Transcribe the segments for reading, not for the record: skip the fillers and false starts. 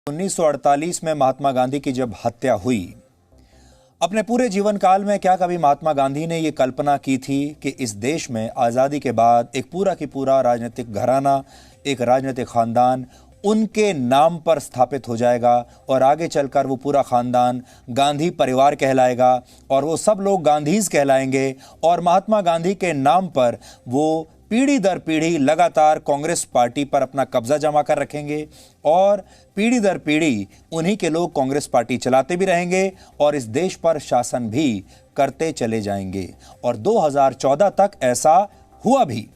1948 में महात्मा गांधी की जब हत्या हुई, अपने पूरे जीवन काल में क्या कभी महात्मा गांधी ने यह कल्पना की थी कि इस देश में आज़ादी के बाद एक पूरा की पूरा राजनीतिक घराना, एक राजनीतिक खानदान उनके नाम पर स्थापित हो जाएगा और आगे चलकर वो पूरा खानदान गांधी परिवार कहलाएगा और वो सब लोग गांधीज कहलाएंगे और महात्मा गांधी के नाम पर वो पीढ़ी दर पीढ़ी लगातार कांग्रेस पार्टी पर अपना कब्जा जमा कर रखेंगे और पीढ़ी दर पीढ़ी उन्हीं के लोग कांग्रेस पार्टी चलाते भी रहेंगे और इस देश पर शासन भी करते चले जाएंगे। और 2014 तक ऐसा हुआ भी।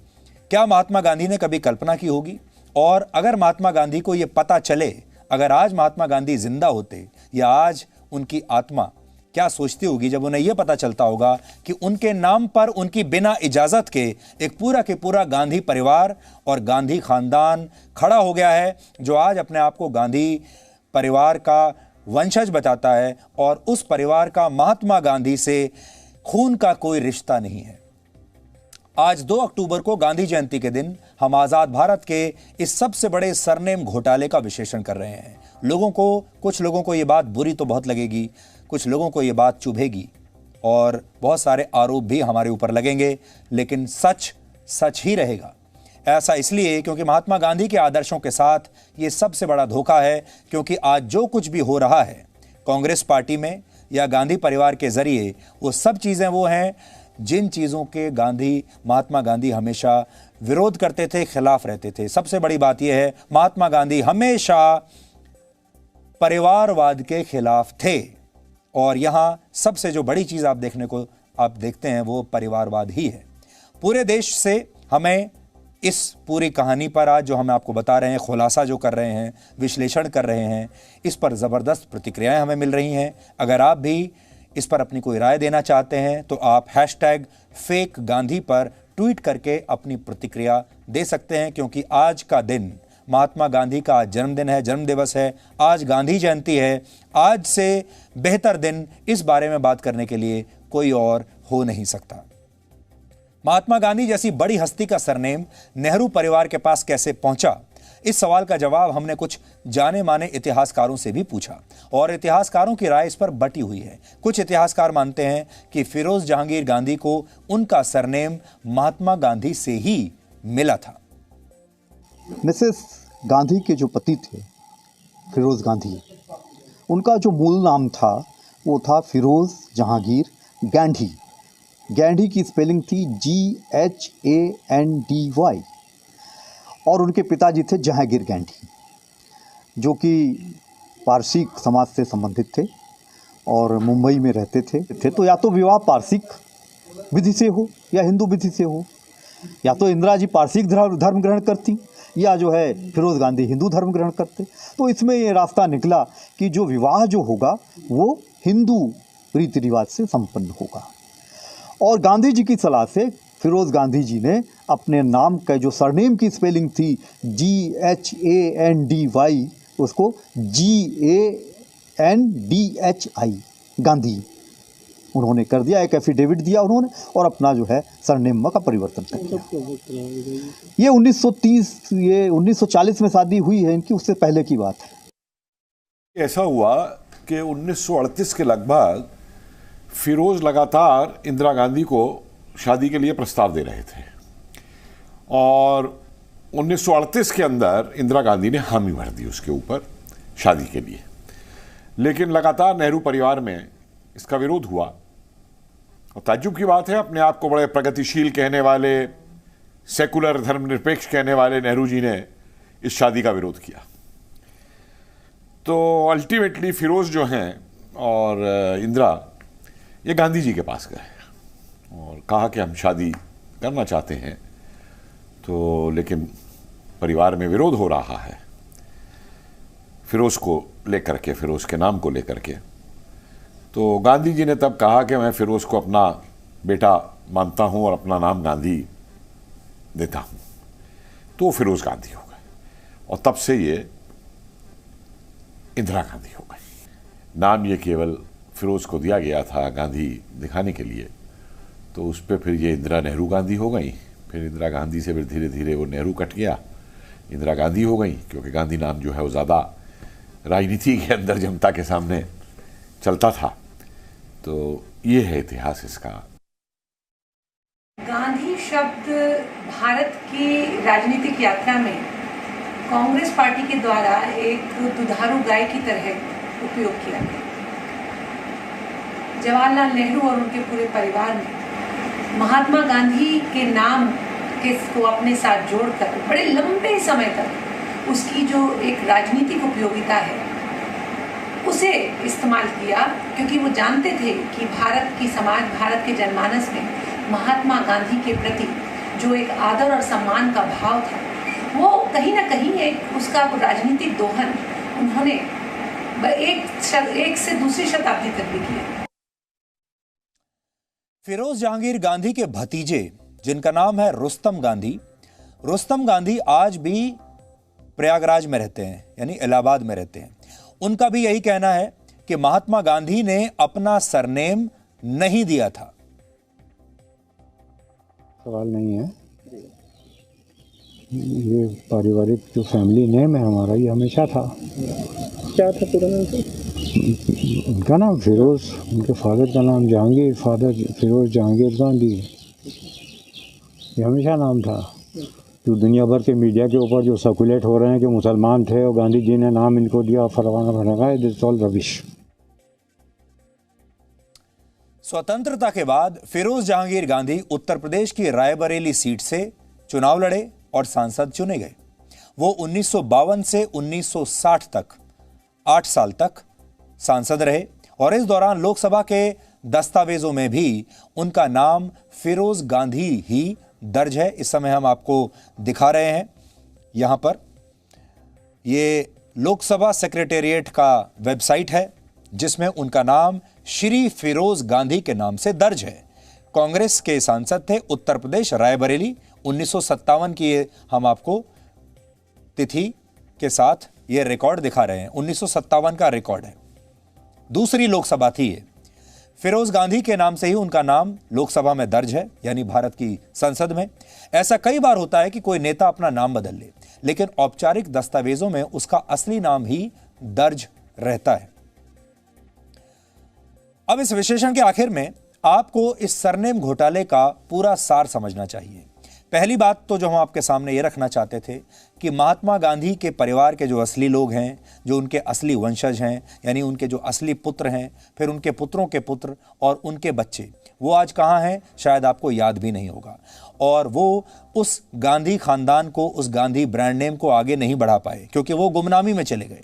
क्या महात्मा गांधी ने कभी कल्पना की होगी? और अगर महात्मा गांधी को यह पता चले, अगर आज महात्मा गांधी जिंदा होते या आज उनकी आत्मा क्या सोचती होगी जब उन्हें यह पता चलता होगा कि उनके नाम पर उनकी बिना इजाजत के एक पूरा के पूरा गांधी परिवार और गांधी खानदान खड़ा हो गया है, जो आज अपने आप को गांधी परिवार का वंशज बताता है और उस परिवार का महात्मा गांधी से खून का कोई रिश्ता नहीं है। आज 2 अक्टूबर को गांधी जयंती के दिन हम आजाद भारत के इस सबसे बड़े सरनेम घोटाले का विश्लेषण कर रहे हैं। कुछ लोगों को यह बात बुरी तो बहुत लगेगी, कुछ लोगों को यह बात चुभेगी और बहुत सारे आरोप भी हमारे ऊपर लगेंगे, लेकिन सच सच ही रहेगा। ऐसा इसलिए क्योंकि महात्मा गांधी के आदर्शों के साथ ये सबसे बड़ा धोखा है, क्योंकि आज जो कुछ भी हो रहा है कांग्रेस पार्टी में या गांधी परिवार के जरिए, वो सब चीज़ें वो हैं जिन चीज़ों के महात्मा गांधी हमेशा विरोध करते थे, खिलाफ रहते थे। सबसे बड़ी बात यह है, महात्मा गांधी हमेशा परिवारवाद के खिलाफ थे और यहां सबसे जो बड़ी चीज आप देखते हैं वो परिवारवाद ही है। पूरे देश से हमें इस पूरी कहानी पर आज जो हम आपको बता रहे हैं, खुलासा जो कर रहे हैं, विश्लेषण कर रहे हैं, इस पर जबरदस्त प्रतिक्रियाएं हमें मिल रही हैं। अगर आप भी इस पर अपनी कोई राय देना चाहते हैं तो आप #FakeGandhi पर ट्वीट करके अपनी प्रतिक्रिया दे सकते हैं, क्योंकि आज का दिन महात्मा गांधी का जन्मदिन है, जन्म दिवस है, आज गांधी जयंती है। आज से बेहतर दिन इस बारे में बात करने के लिए कोई और हो नहीं सकता। महात्मा गांधी जैसी बड़ी हस्ती का सरनेम नेहरू परिवार के पास कैसे पहुंचा, इस सवाल का जवाब हमने कुछ जाने माने इतिहासकारों से भी पूछा और इतिहासकारों की राय इस पर बटी हुई है। कुछ इतिहासकार मानते हैं कि फिरोज जहांगीर गांधी को उनका सरनेम महात्मा गांधी से ही मिला था। मिसेस गांधी के जो पति थे फिरोज गांधी, उनका जो मूल नाम था वो था फिरोज जहांगीर गांधी। गांधी की स्पेलिंग थी GHANDY और उनके पिताजी थे जहांगीर गांधी, जो कि पारसी समाज से संबंधित थे और मुंबई में रहते थे। तो या तो विवाह पारसिक विधि से हो या हिंदू विधि से हो, या तो इंदिरा जी पारसिक धर्म ग्रहण करती या जो है फिरोज गांधी हिंदू धर्म ग्रहण करते। तो इसमें ये रास्ता निकला कि जो विवाह जो होगा वो हिंदू रीति रिवाज से संपन्न होगा। और गांधी जी की सलाह से फिरोज गांधी जी ने अपने नाम का जो सरनेम की स्पेलिंग थी GHANDY, उसको GANDHI गांधी उन्होंने कर दिया। एक एफिडेविट दिया उन्होंने और अपना जो है सरनेम का परिवर्तन कर दिया। ये 1940 में शादी हुई है इनकी, उससे पहले की बात है। ऐसा हुआ कि 1938 के लगभग फिरोज लगातार इंदिरा गांधी को शादी के लिए प्रस्ताव दे रहे थे और 1938 के अंदर इंदिरा गांधी ने हामी भर दी उसके ऊपर शादी के लिए। लेकिन लगातार नेहरू परिवार में इसका विरोध हुआ और ताज्जुब की बात है, अपने आप को बड़े प्रगतिशील कहने वाले, सेकुलर धर्मनिरपेक्ष कहने वाले नेहरू जी ने इस शादी का विरोध किया। तो अल्टीमेटली फिरोज जो हैं और इंदिरा ये गांधी जी के पास गए और कहा कि हम शादी करना चाहते हैं, तो लेकिन परिवार में विरोध हो रहा है फिरोज को लेकर के, फिरोज के नाम को लेकर के। तो गांधी जी ने तब कहा कि मैं फिरोज को अपना बेटा मानता हूं और अपना नाम गांधी देता हूं। तो फिरोज गांधी हो गए और तब से ये इंदिरा गांधी हो गई। नाम ये केवल फिरोज को दिया गया था गांधी दिखाने के लिए, तो उस पर फिर ये इंदिरा नेहरू गांधी हो गई। फिर इंदिरा गांधी से फिर धीरे धीरे वो नेहरू कट गया, इंदिरा गांधी हो गई, क्योंकि गांधी नाम जो है वो ज़्यादा राजनीति के अंदर जनता के सामने चलता था। तो ये है इतिहास इसका। गांधी शब्द भारत की राजनीतिक यात्रा में कांग्रेस पार्टी के द्वारा एक दुधारू गाय की तरह उपयोग किया गया। जवाहरलाल नेहरू और उनके पूरे परिवार ने महात्मा गांधी के नाम को अपने साथ जोड़कर बड़े लंबे समय तक उसकी जो एक राजनीतिक उपयोगिता है उसे इस्तेमाल किया, क्योंकि वो जानते थे कि भारत की समाज, भारत के जनमानस में महात्मा गांधी के प्रति जो एक आदर और सम्मान का भाव था वो कहीं ना कहीं एक उसका राजनीतिक दोहन उन्होंने एक से दूसरी शताब्दी तक भी किया। फिरोज जहांगीर गांधी के भतीजे जिनका नाम है रुस्तम गांधी आज भी प्रयागराज में रहते हैं, यानी इलाहाबाद में रहते हैं। उनका भी यही कहना है कि महात्मा गांधी ने अपना सरनेम नहीं दिया था। सवाल नहीं है, ये पारिवारिक जो फैमिली नेम है हमारा, ये हमेशा था। क्या था पूरा नाम? उनका नाम फिरोज, उनके फादर का नाम जहांगीर, फादर फिरोज जहांगीर गांधी, ये हमेशा नाम था। जो दुनिया भर के मीडिया के ऊपर जो सर्कुलेट हो रहे हैं कि मुसलमान थे और गांधी जी ने नाम इनको दिया, फलाना भरना, दिस ऑल रबिश। स्वतंत्रता के बाद फिरोज जहांगीर गांधी उत्तर प्रदेश की रायबरेली सीट से चुनाव लड़े और सांसद चुने गए। वो 1952 से 1960 तक 8 साल तक सांसद रहे और इस दौरान लोकसभा के दस्तावेजों में भी उनका नाम फिरोज गांधी ही दर्ज है। इस समय हम आपको दिखा रहे हैं यहां पर, ये लोकसभा सेक्रेटेरिएट का वेबसाइट है जिसमें उनका नाम श्री फिरोज गांधी के नाम से दर्ज है। कांग्रेस के सांसद थे, उत्तर प्रदेश रायबरेली, 1957 की हम आपको तिथि के साथ ये रिकॉर्ड दिखा रहे हैं। 1957 का रिकॉर्ड है, दूसरी लोकसभा थी ये। फिरोज गांधी के नाम से ही उनका नाम लोकसभा में दर्ज है, यानी भारत की संसद में। ऐसा कई बार होता है कि कोई नेता अपना नाम बदल ले, लेकिन औपचारिक दस्तावेजों में उसका असली नाम ही दर्ज रहता है। अब इस विश्लेषण के आखिर में आपको इस सरनेम घोटाले का पूरा सार समझना चाहिए। पहली बात तो जो हम आपके सामने ये रखना चाहते थे कि महात्मा गांधी के परिवार के जो असली लोग हैं, जो उनके असली वंशज हैं, यानी उनके जो असली पुत्र हैं, फिर उनके पुत्रों के पुत्र और उनके बच्चे, वो आज कहाँ हैं शायद आपको याद भी नहीं होगा। और वो उस गांधी खानदान को, उस गांधी ब्रांड नेम को आगे नहीं बढ़ा पाए क्योंकि वो गुमनामी में चले गए।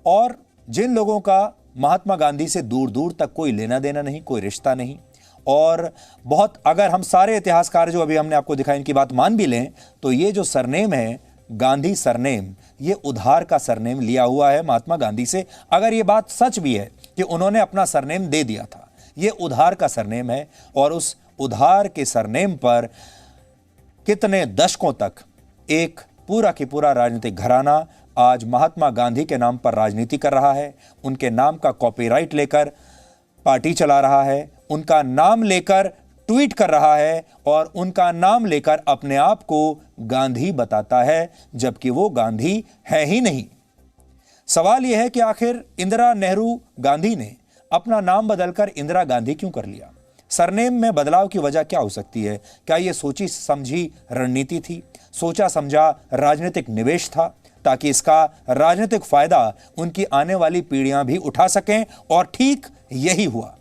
और जिन लोगों का महात्मा गांधी से दूर दूर तक कोई लेना देना नहीं, कोई रिश्ता नहीं, और बहुत, अगर हम सारे इतिहासकार जो अभी हमने आपको दिखाया इनकी बात मान भी लें तो ये जो सरनेम है गांधी सरनेम, ये उधार का सरनेम लिया हुआ है महात्मा गांधी से। अगर ये बात सच भी है कि उन्होंने अपना सरनेम दे दिया था, ये उधार का सरनेम है। और उस उधार के सरनेम पर कितने दशकों तक एक पूरा की पूरा राजनीतिक घराना आज महात्मा गांधी के नाम पर राजनीति कर रहा है, उनके नाम का कॉपीराइट लेकर पार्टी चला रहा है, उनका नाम लेकर ट्वीट कर रहा है और उनका नाम लेकर अपने आप को गांधी बताता है, जबकि वो गांधी है ही नहीं। सवाल यह है कि आखिर इंदिरा नेहरू गांधी ने अपना नाम बदलकर इंदिरा गांधी क्यों कर लिया? सरनेम में बदलाव की वजह क्या हो सकती है? क्या यह सोची समझी रणनीति थी, सोचा समझा राजनीतिक निवेश था, ताकि इसका राजनीतिक फायदा उनकी आने वाली पीढ़ियां भी उठा सकें? और ठीक यही हुआ।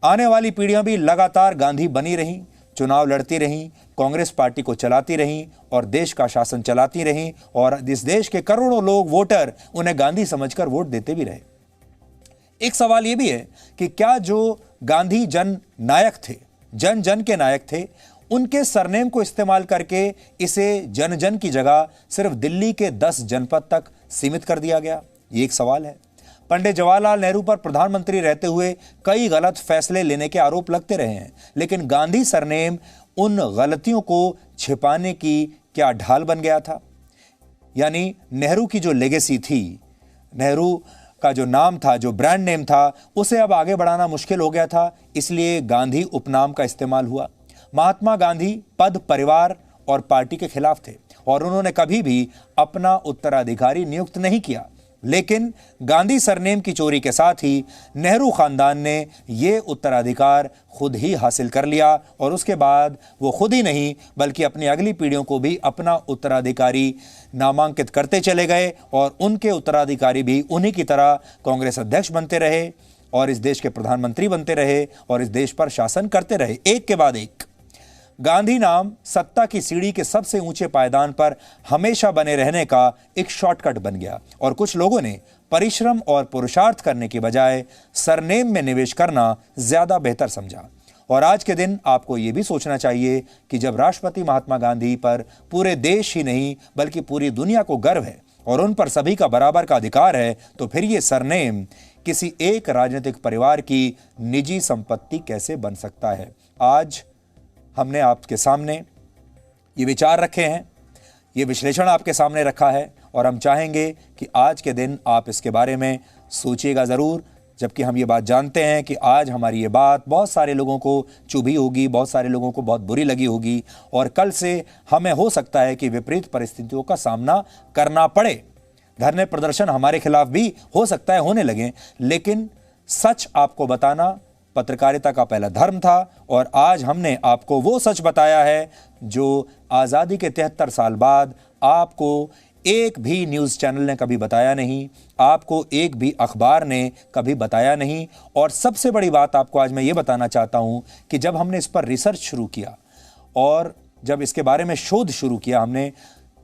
आने वाली पीढ़ियां भी लगातार गांधी बनी रहीं, चुनाव लड़ती रहीं, कांग्रेस पार्टी को चलाती रहीं और देश का शासन चलाती रहीं, और इस देश के करोड़ों लोग, वोटर, उन्हें गांधी समझकर वोट देते भी रहे। एक सवाल यह भी है कि क्या जो गांधी जन नायक थे, जन जन के नायक थे, उनके सरनेम को इस्तेमाल करके इसे जन जन की जगह सिर्फ दिल्ली के 10 जनपद तक सीमित कर दिया गया? ये एक सवाल है। पंडित जवाहरलाल नेहरू पर प्रधानमंत्री रहते हुए कई गलत फैसले लेने के आरोप लगते रहे हैं, लेकिन गांधी सरनेम उन गलतियों को छिपाने की क्या ढाल बन गया था? यानी नेहरू की जो लेगेसी थी, नेहरू का जो नाम था, जो ब्रांड नेम था, उसे अब आगे बढ़ाना मुश्किल हो गया था, इसलिए गांधी उपनाम का इस्तेमाल हुआ। महात्मा गांधी पद, परिवार और पार्टी के खिलाफ थे और उन्होंने कभी भी अपना उत्तराधिकारी नियुक्त नहीं किया। लेकिन गांधी सरनेम की चोरी के साथ ही नेहरू खानदान ने ये उत्तराधिकार खुद ही हासिल कर लिया और उसके बाद वो खुद ही नहीं बल्कि अपनी अगली पीढ़ियों को भी अपना उत्तराधिकारी नामांकित करते चले गए और उनके उत्तराधिकारी भी उन्हीं की तरह कांग्रेस अध्यक्ष बनते रहे और इस देश के प्रधानमंत्री बनते रहे और इस देश पर शासन करते रहे, एक के बाद एक। गांधी नाम सत्ता की सीढ़ी के सबसे ऊंचे पायदान पर हमेशा बने रहने का एक शॉर्टकट बन गया और कुछ लोगों ने परिश्रम और पुरुषार्थ करने की बजाय सरनेम में निवेश करना ज्यादा बेहतर समझा। और आज के दिन आपको यह भी सोचना चाहिए कि जब राष्ट्रपति महात्मा गांधी पर पूरे देश ही नहीं बल्कि पूरी दुनिया को गर्व है और उन पर सभी का बराबर का अधिकार है, तो फिर ये सरनेम किसी एक राजनीतिक परिवार की निजी संपत्ति कैसे बन सकता है। आज हमने आपके सामने ये विचार रखे हैं, ये विश्लेषण आपके सामने रखा है और हम चाहेंगे कि आज के दिन आप इसके बारे में सोचिएगा ज़रूर, जबकि हम ये बात जानते हैं कि आज हमारी ये बात बहुत सारे लोगों को चुभी होगी, बहुत सारे लोगों को बहुत बुरी लगी होगी और कल से हमें हो सकता है कि विपरीत परिस्थितियों का सामना करना पड़े। धरने प्रदर्शन हमारे खिलाफ भी हो सकता है होने लगे, लेकिन सच आपको बताना पत्रकारिता का पहला धर्म था और आज हमने आपको वो सच बताया है जो आज़ादी के 73 साल बाद आपको एक भी न्यूज़ चैनल ने कभी बताया नहीं, आपको एक भी अखबार ने कभी बताया नहीं। और सबसे बड़ी बात आपको आज मैं ये बताना चाहता हूँ कि जब हमने इस पर रिसर्च शुरू किया और जब इसके बारे में शोध शुरू किया हमने,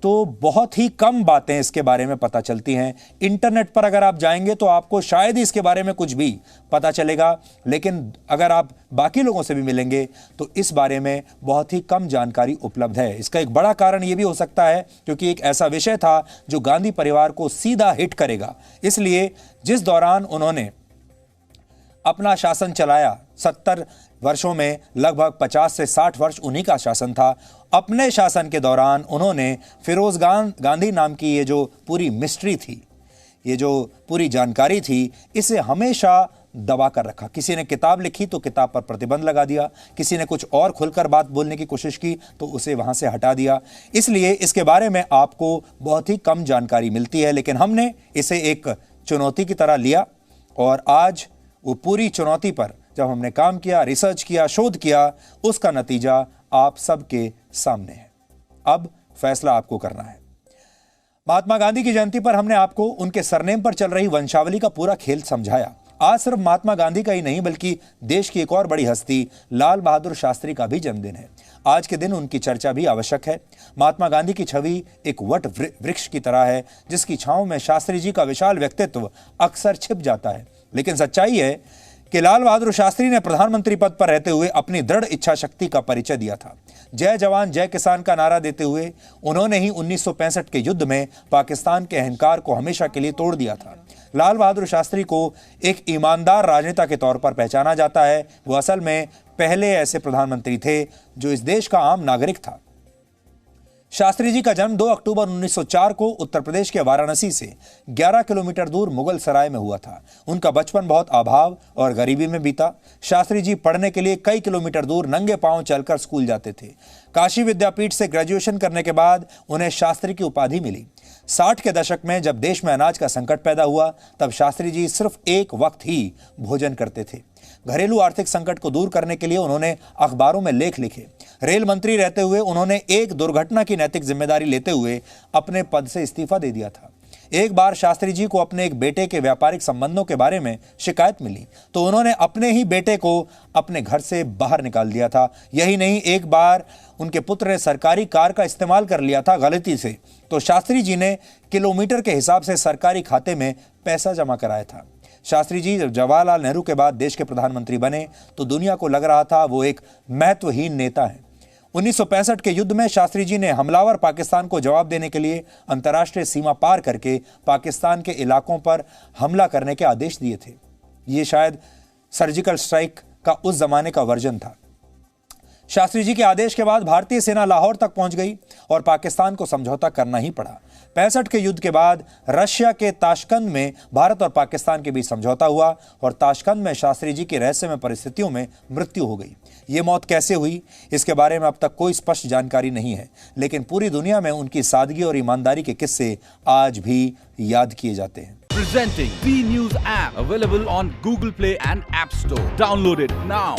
तो बहुत ही कम बातें इसके बारे में पता चलती हैं। इंटरनेट पर अगर आप जाएंगे तो आपको शायद ही इसके बारे में कुछ भी पता चलेगा, लेकिन अगर आप बाकी लोगों से भी मिलेंगे तो इस बारे में बहुत ही कम जानकारी उपलब्ध है। इसका एक बड़ा कारण ये भी हो सकता है क्योंकि एक ऐसा विषय था जो गांधी परिवार को सीधा हिट करेगा। इसलिए जिस दौरान उन्होंने अपना शासन चलाया, 70 वर्षों में लगभग 50 से 60 वर्ष उन्हीं का शासन था। अपने शासन के दौरान उन्होंने फिरोज गांधी नाम की ये जो पूरी मिस्ट्री थी, ये जो पूरी जानकारी थी, इसे हमेशा दबा कर रखा। किसी ने किताब लिखी तो किताब पर प्रतिबंध लगा दिया, किसी ने कुछ और खुलकर बात बोलने की कोशिश की तो उसे वहां से हटा दिया। इसलिए इसके बारे में आपको बहुत ही कम जानकारी मिलती है, लेकिन हमने इसे एक चुनौती की तरह लिया और आज वो पूरी चुनौती पर जब हमने काम किया, रिसर्च किया, शोध किया, उसका नतीजा आप सबके सामने है। अब फैसला आपको करना है। महात्मा गांधी की जयंती पर हमने आपको उनके सरनेम पर चल रही वंशावली का पूरा खेल समझाया। आज सिर्फ महात्मा गांधी का ही नहीं बल्कि देश की एक और बड़ी हस्ती लाल बहादुर शास्त्री का भी जन्मदिन है। आज के दिन उनकी चर्चा भी आवश्यक है। महात्मा गांधी की छवि एक वट वृक्ष की तरह है जिसकी छांव में शास्त्री जी का विशाल व्यक्तित्व अक्सर छिप जाता है, लेकिन सच्चाई है कि लाल बहादुर शास्त्री ने प्रधानमंत्री पद पर रहते हुए अपनी दृढ़ इच्छा शक्ति का परिचय दिया था। जय जवान जय किसान का नारा देते हुए उन्होंने ही 1965 के युद्ध में पाकिस्तान के अहंकार को हमेशा के लिए तोड़ दिया था। लाल बहादुर शास्त्री को एक ईमानदार राजनेता के तौर पर पहचाना जाता है। वो असल में पहले ऐसे प्रधानमंत्री थे जो इस देश का आम नागरिक था। शास्त्री जी का जन्म 2 अक्टूबर 1904 को उत्तर प्रदेश के वाराणसी से 11 किलोमीटर दूर मुगल सराय में हुआ था। उनका बचपन बहुत अभाव और गरीबी में बीता। शास्त्री जी पढ़ने के लिए कई किलोमीटर दूर नंगे पांव चलकर स्कूल जाते थे। काशी विद्यापीठ से ग्रेजुएशन करने के बाद उन्हें शास्त्री की उपाधि मिली। 60 के दशक में जब देश में अनाज का संकट पैदा हुआ तब शास्त्री जी सिर्फ एक वक्त ही भोजन करते थे। घरेलू आर्थिक संकट को दूर करने के लिए उन्होंने अखबारों में लेख लिखे। रेल मंत्री रहते हुए उन्होंने एक दुर्घटना की नैतिक जिम्मेदारी लेते हुए अपने पद से इस्तीफा दे दिया था। एक बार शास्त्री जी को अपने एक बेटे के व्यापारिक संबंधों के बारे में शिकायत मिली तो उन्होंने अपने ही बेटे को अपने घर से बाहर निकाल दिया था। यही नहीं, एक बार उनके पुत्र ने सरकारी कार का इस्तेमाल कर लिया था गलती से, तो शास्त्री जी ने किलोमीटर के हिसाब से सरकारी खाते में पैसा जमा कराया था। शास्त्री जी जब जवाहरलाल नेहरू के बाद देश के प्रधानमंत्री बने तो दुनिया को लग रहा था वो एक महत्वहीन नेता है। 1965 के युद्ध में शास्त्री जी ने हमलावर पाकिस्तान को जवाब देने के लिए अंतर्राष्ट्रीय सीमा पार करके पाकिस्तान के इलाकों पर हमला करने के आदेश दिए थे। ये शायद सर्जिकल स्ट्राइक का उस जमाने का वर्जन था। शास्त्री जी के आदेश के बाद भारतीय सेना लाहौर तक पहुंच गई और पाकिस्तान को समझौता करना ही पड़ा। 65 के युद्ध के बाद रशिया के ताशकंद में भारत और पाकिस्तान के बीच समझौता हुआ और ताशकंद में शास्त्री जी की रहस्यमय परिस्थितियों में मृत्यु हो गई। ये मौत कैसे हुई इसके बारे में अब तक कोई स्पष्ट जानकारी नहीं है, लेकिन पूरी दुनिया में उनकी सादगी और ईमानदारी के किस्से आज भी याद किए जाते हैं। Presenting V News app, available on Google Play and App Store. Download it now.